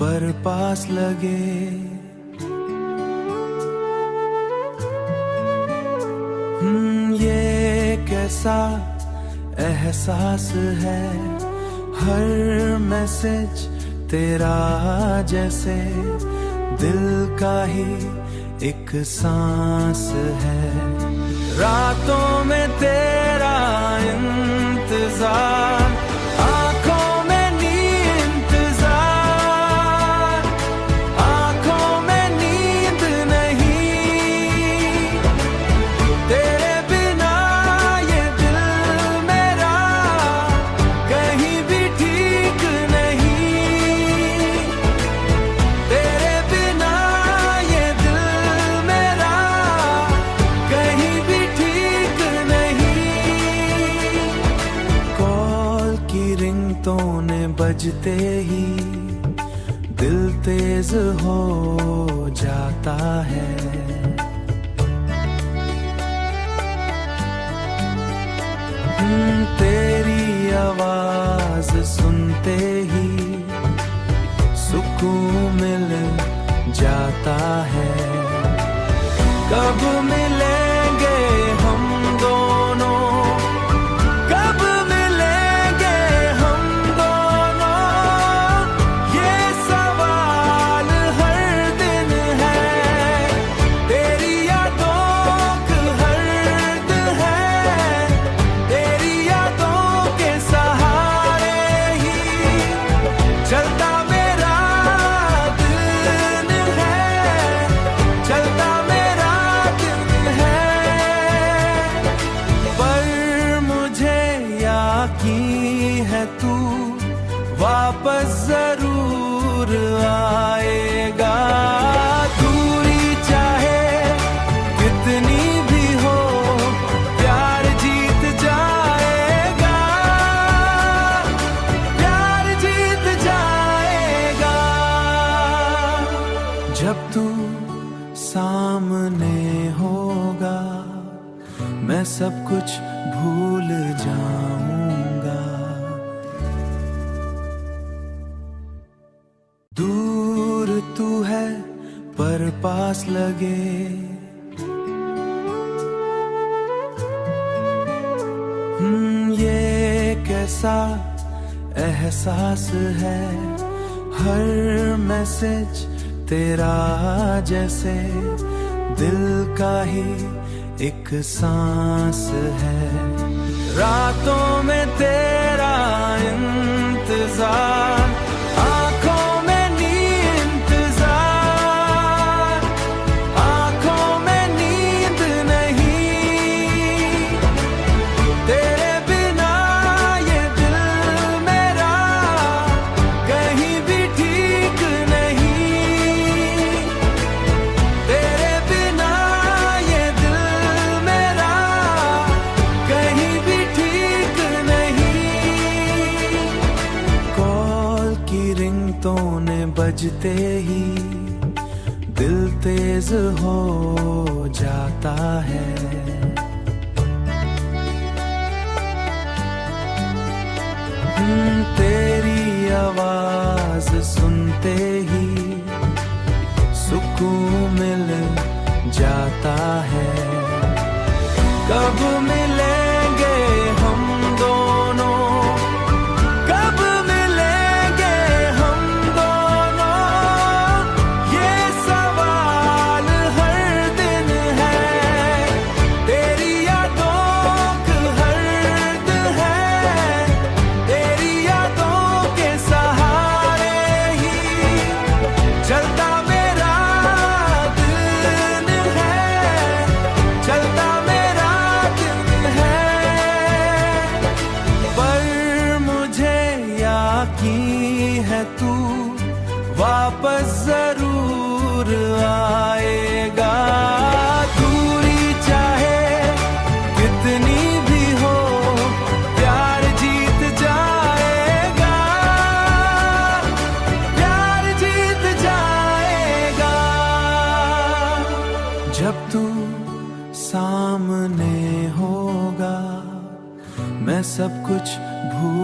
पर पास लगे। ये कैसा एहसास है, हर मैसेज तेरा जैसे दिल का ही एक सांस है। रातों में तेरा इंतजार, आंखों में नींद इंतजार, आंखों में नींद नहीं। तेरे बिना ये दिल मेरा कहीं भी ठीक नहीं। तेरे बिना ये दिल मेरा कहीं भी ठीक नहीं। कॉल की रिंगटोने बजते ही दिल तेज हो जाता है। तेरी आवाज सुनते ही सुकून मिल जाता है। कब मिलेंगे हम दोनों, कब मिलेंगे हम दोनों, ये सवाल हर दिन है। तेरी यादों का हर्द है, तेरी यादों के सहारे ही चलता मेरा दिन है, चलता मेरा दिन है। पर मुझे यकीन है तू वापस जरूर आएगा। दूरी चाहे कितनी भी हो, प्यार जीत जाएगा, प्यार जीत जाएगा। जब तू सामने होगा मैं सब कुछ भूल जाऊंगा। दूर तू है पर पास लगे। ये कैसा एहसास है, हर मैसेज तेरा जैसे दिल का ही एक सांस है। रातों में तेरा इंतजार, आंखों में नींद इंतजार, आंखों में नींद नहीं। तेरे बिना ये दिल मेरा कहीं भी ठीक नहीं। तेरे बिना ये दिल मेरा कहीं भी ठीक नहीं। कॉल की रिंगटोने बजते ही दिल तेज हो जाता है। तेरी आवाज सुनते ही सुकून मिल जाता है। कब मिलेंगे हम दोनों, कब मिलेंगे हम दोनों, ये सवाल हर दिन है। तेरी यादों का हर्द है, तेरी यादों के सहारे ही चलता मेरा दिन है, चलता मेरा दिन है। पर मुझे यकीन है तू वापस जरूर आएगा। दूरी चाहे कितनी भी हो, प्यार जीत जाएगा, प्यार जीत जाएगा। जब तू सामने होगा मैं सब कुछ भूल